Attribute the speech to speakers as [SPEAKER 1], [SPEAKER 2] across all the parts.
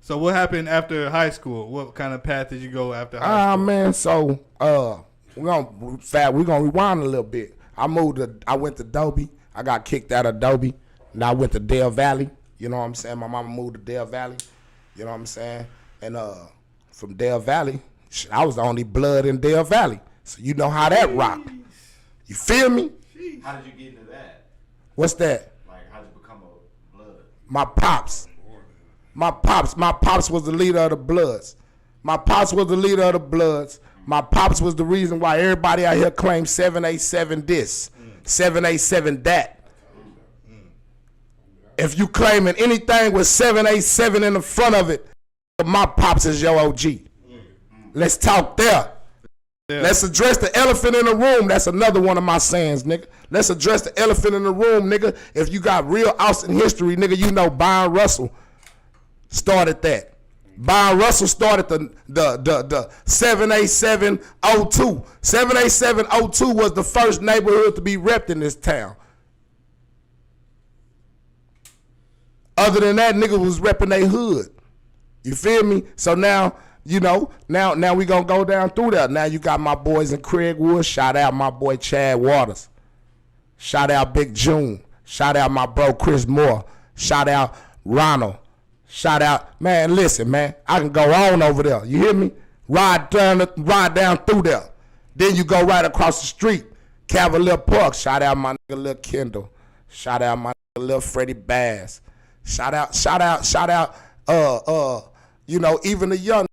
[SPEAKER 1] So what happened after high school? What kind of path did you go after high school?
[SPEAKER 2] Man, so we're gonna rewind a little bit. I went to Dobie. I got kicked out of Dobie. And I went to Dale Valley. You know what I'm saying? My mama moved to Dale Valley. You know what I'm saying? And from Dale Valley, I was the only blood in Dale Valley. So you know how that rocked. You feel me?
[SPEAKER 3] How did you get into that?
[SPEAKER 2] What's that?
[SPEAKER 3] Like, how did you become a blood?
[SPEAKER 2] My pops was the leader of the Bloods. My pops was the leader of the Bloods. My pops was the reason why everybody out here claims 787 this, 787 that. If you claiming anything with 787 in the front of it, my pops is your OG. Let's talk there. Yeah. Let's address the elephant in the room. That's another one of my sayings, nigga. Let's address the elephant in the room, nigga. If you got real Austin history, nigga, you know Byron Russell started that. Byron Russell started the 78702. 78702 was the first neighborhood to be repped in this town. Other than that, nigga was repping their hood. You feel me? So now, you know, now we gonna go down through that. Now you got my boys in Craigwood. Shout out my boy Chad Waters. Shout out Big June. Shout out my bro Chris Moore. Shout out Ronald. Shout out, man, listen, man. I can go on over there. You hear me? Ride down through there. Then you go right across the street. Cavalier Park. Shout out my nigga Lil Kendall. Shout out my nigga Lil Freddie Bass. Shout out, you know, even the young,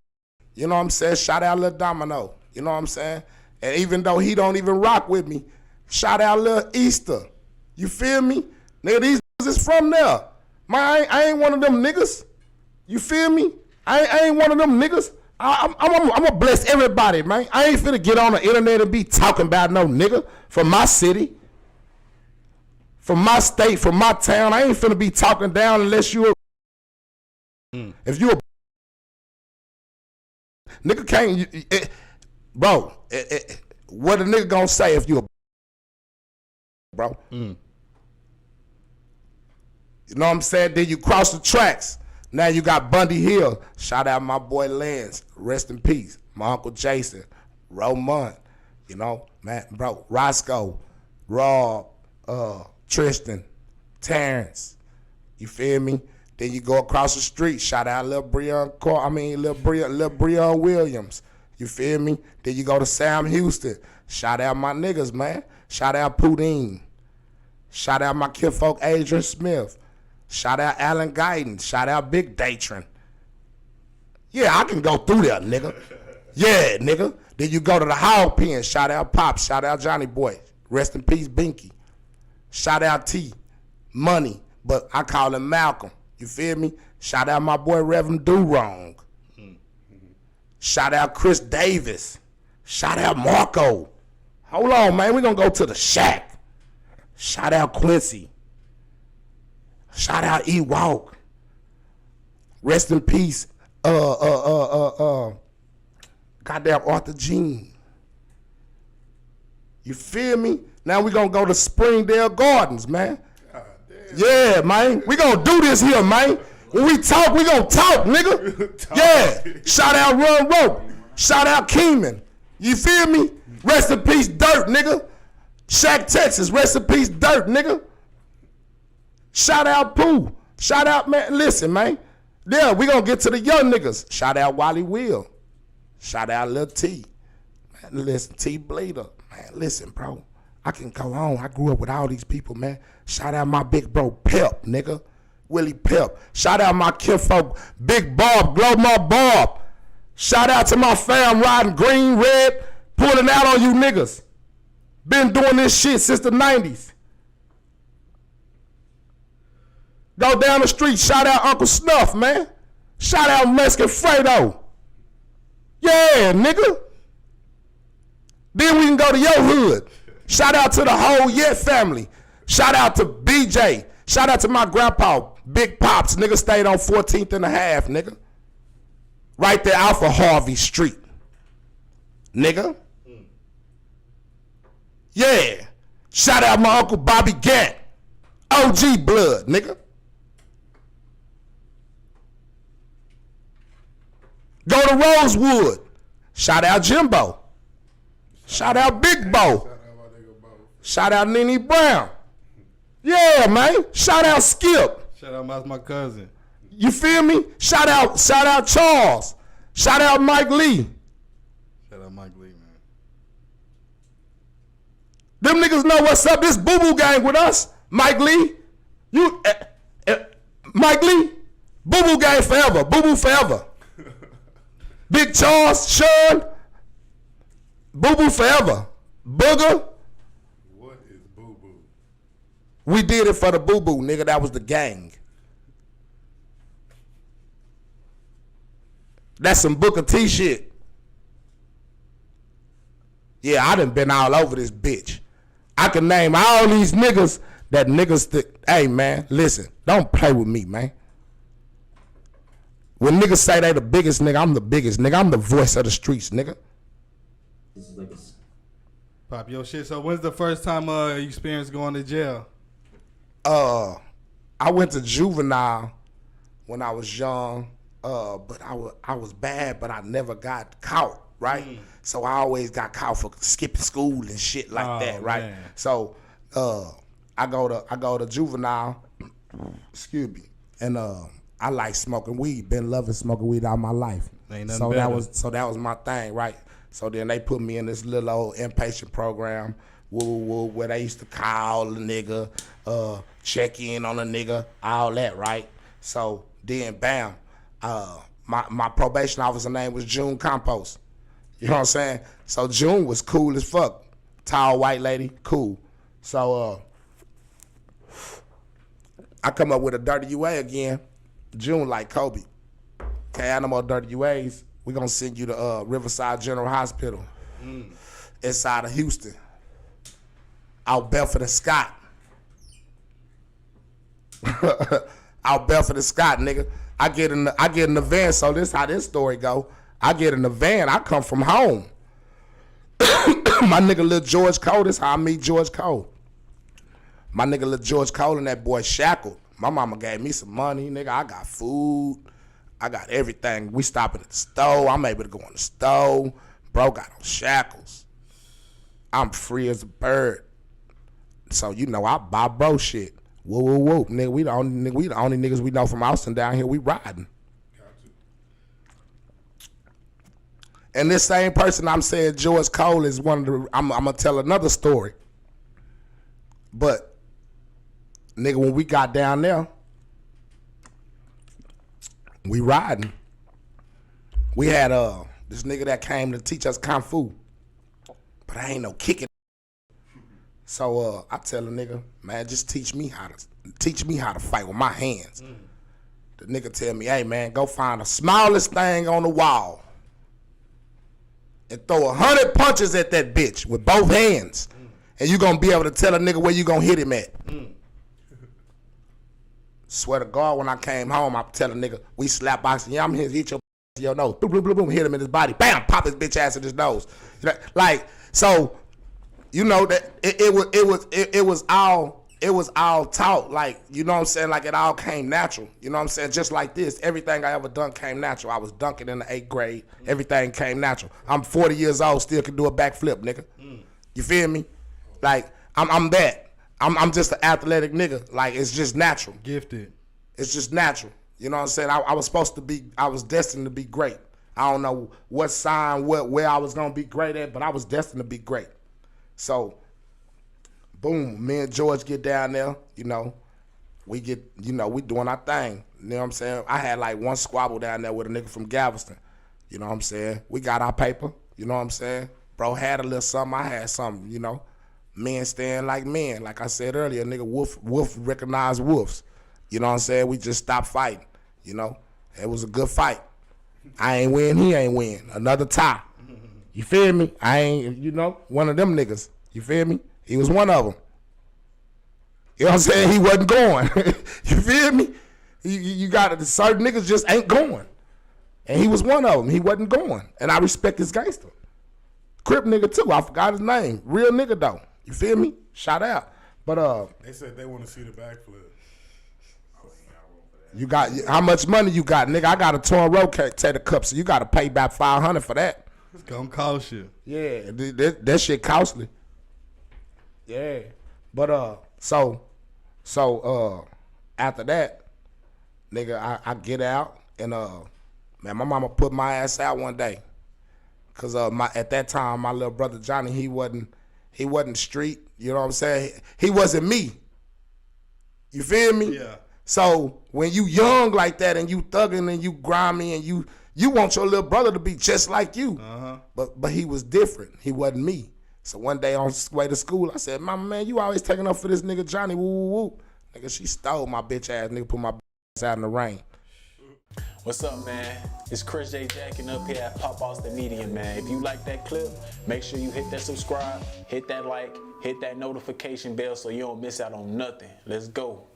[SPEAKER 2] you know what I'm saying? Shout out Lil Domino. You know what I'm saying? And even though he don't even rock with me, shout out Lil Easter. You feel me? Nigga, these is from there. Man, I ain't one of them niggas. You feel me? I ain't one of them niggas. I'm gonna bless everybody, man. I ain't finna get on the internet and be talking about no nigga from my city, from my state, from my town. I ain't finna be talking down unless you if you a nigga can't, bro, what a nigga gonna say if you a bro? You know what I'm saying? Then you cross the tracks. Now you got Bundy Hill. Shout out my boy Lance. Rest in peace. My Uncle Jason. Romont. You know, man, bro. Roscoe. Rob. Tristan. Terrence. You feel me? Then you go across the street. Shout out Lil Breon Williams. You feel me? Then you go to Sam Houston. Shout out my niggas, man. Shout out Poudine. Shout out my kinfolk Adrian Smith. Shout out Alan Guyton. Shout out Big Datron. Yeah, I can go through there, nigga. Yeah, nigga. Then you go to the Hog Pen. Shout out Pop. Shout out Johnny Boy. Rest in peace, Binky. Shout out T. Money. But I call him Malcolm. You feel me? Shout out my boy Reverend Do-Wrong. Shout out Chris Davis. Shout out Marco. Hold on, man. We're going to go to the Shack. Shout out Quincy. Shout out E Walk. Rest in peace. Goddamn Arthur Jean. You feel me? Now we gonna go to Springdale Gardens, man. Yeah, man. We gonna do this here, man. When we talk, we gonna talk, nigga. Yeah. Shout out Run Rope. Shout out Keenan. You feel me? Rest in peace, Dirt, nigga. Shack, Texas. Rest in peace, Dirt, nigga. Shout out Pooh. Shout out, man. Listen, man. Yeah, we gonna get to the young niggas. Shout out Wally Will. Shout out Lil T. Man, listen, T Bleeder. Man, listen, bro. I can go on. I grew up with all these people, man. Shout out my big bro Pep, nigga. Willie Pep. Shout out my kinfolk, Big Bob, Glow My Bob. Shout out to my fam riding green, red, pulling out on you niggas. Been doing this shit since the 90s. Go down the street, shout out Uncle Snuff, man. Shout out Mexican Fredo. Yeah, nigga. Then we can go to your hood. Shout out to the whole Yet family. Shout out to BJ. Shout out to my grandpa, Big Pops. Nigga stayed on 14th and a half, nigga. Right there off of Harvey Street. Nigga. Yeah. Shout out my Uncle Bobby Gant. OG blood, nigga. Go to Rosewood. Shout out Jimbo. Shout out Big Bo. Shout out Nene Brown. Yeah, man. Shout out Skip.
[SPEAKER 1] Shout out my cousin.
[SPEAKER 2] You feel me? Shout out Charles. Shout out Mike Lee.
[SPEAKER 1] Shout out Mike Lee, man.
[SPEAKER 2] Them niggas know what's up. This Boo Boo gang with us. Mike Lee. Mike Lee. Boo Boo gang forever. Boo Boo forever. Big Charles, Sean. Boo Boo forever. Booger.
[SPEAKER 4] What is Boo Boo?
[SPEAKER 2] We did it for the Boo Boo, nigga. That was the gang. That's some Booker T shit. Yeah, I done been all over this bitch. I can name all these niggas that niggas hey, man, listen. Don't play with me, man. When niggas say they the biggest nigga, I'm the biggest nigga. I'm the voice of the streets, nigga.
[SPEAKER 5] This is like a...
[SPEAKER 1] Pop your shit. So when's the first time you experienced going to jail?
[SPEAKER 2] I went to juvenile when I was young, but I was bad, but I never got caught, right? So I always got caught for skipping school and shit like that, right?
[SPEAKER 1] Man.
[SPEAKER 2] So I go to juvenile, excuse me, and I like smoking weed. Been loving smoking weed all my life.
[SPEAKER 1] Ain't nothing
[SPEAKER 2] So
[SPEAKER 1] better.
[SPEAKER 2] that was my thing, right? So then they put me in this little old inpatient program, where they used to call the nigga, check in on the nigga, all that, right? So then, bam, my probation officer name was June Compost. You know what I'm saying? So June was cool as fuck. Tall white lady, cool. So I come up with a dirty UA again. June like Kobe. Can't have no more dirty UAs. We're gonna send you to Riverside General Hospital inside of Houston. Out Belford and Scott. Out Belford and Scott, nigga. I get in the van, so this how this story go. I get in the van, I come from home. My nigga Lil George Cole, this how I meet George Cole. My nigga Lil George Cole and that boy shackled. My mama gave me some money, nigga. I got food. I got everything. We stopping at the store. I'm able to go in the store. Bro got on shackles. I'm free as a bird. So, you know, I buy bro shit. Whoa, whoa, whoa. Nigga, we the only niggas we know from Austin down here. We riding. And this same person I'm saying, George Cole, is one of the, I'm going to tell another story. But, nigga, when we got down there, we riding. We had this nigga that came to teach us Kung Fu. But I ain't no kicking. So I tell the nigga, man, just teach me how to fight with my hands. The nigga tell me, hey man, go find the smallest thing on the wall and throw 100 punches at that bitch with both hands. And you gonna be able to tell a nigga where you gonna hit him at. Swear to God, when I came home, I tell a nigga, we slap boxing. Yeah, I'm here to hit your nose. Boom, boom, boom, boom, hit him in his body. Bam, pop his bitch ass in his nose. Like, so, you know that it was all taught. Like, you know what I'm saying? Like, it all came natural. You know what I'm saying? Just like this, everything I ever done came natural. I was dunking in the 8th grade. Everything came natural. I'm 40 years old, still can do a backflip, nigga. You feel me? Like, I'm that. I'm just an athletic nigga. Like, it's just natural.
[SPEAKER 1] Gifted.
[SPEAKER 2] It's just natural. You know what I'm saying? I was destined to be great. I don't know what sign, where I was gonna be great at, but I was destined to be great. So, boom, me and George get down there, you know, we doing our thing. You know what I'm saying? I had like one squabble down there with a nigga from Galveston. You know what I'm saying? We got our paper, you know what I'm saying? Bro had a little something, I had something, you know. Men stand like men. Like I said earlier, nigga, wolf recognize wolves. You know what I'm saying? We just stopped fighting, you know? It was a good fight. I ain't win, he ain't win. Another tie. You feel me? I ain't, you know, one of them niggas. You feel me? He was one of them. You know what I'm saying? He wasn't going. You feel me? You got it. Certain niggas just ain't going. And he was one of them. He wasn't going. And I respect his gangster. Crip nigga too. I forgot his name. Real nigga though. You feel me? Shout out. But
[SPEAKER 4] they said they want to see the backflip.
[SPEAKER 2] You got how much money you got, nigga? I got a torn rotator cup, so you got to pay about $500 for that.
[SPEAKER 1] It's gonna cost you.
[SPEAKER 2] Yeah, that shit costly. Yeah, but so after that, nigga, I get out and man, my mama put my ass out one day, cause at that time my little brother Johnny he wasn't street. You know what I'm saying? He wasn't me. You feel me?
[SPEAKER 1] Yeah.
[SPEAKER 2] So when you young like that and you thugging and you grimy and you want your little brother to be just like you.
[SPEAKER 1] Uh-huh.
[SPEAKER 2] But he was different. He wasn't me. So one day on the way to school, I said, "Mama, man, you always taking up for this nigga Johnny, woo, woo, woo." Nigga, she stole my bitch ass, nigga, put my ass out in the rain.
[SPEAKER 6] What's up, man? It's Chris J. Jackin up here at Pop Austin Media, man. If you like that clip, make sure you hit that subscribe, hit that like, hit that notification bell so you don't miss out on nothing. Let's go.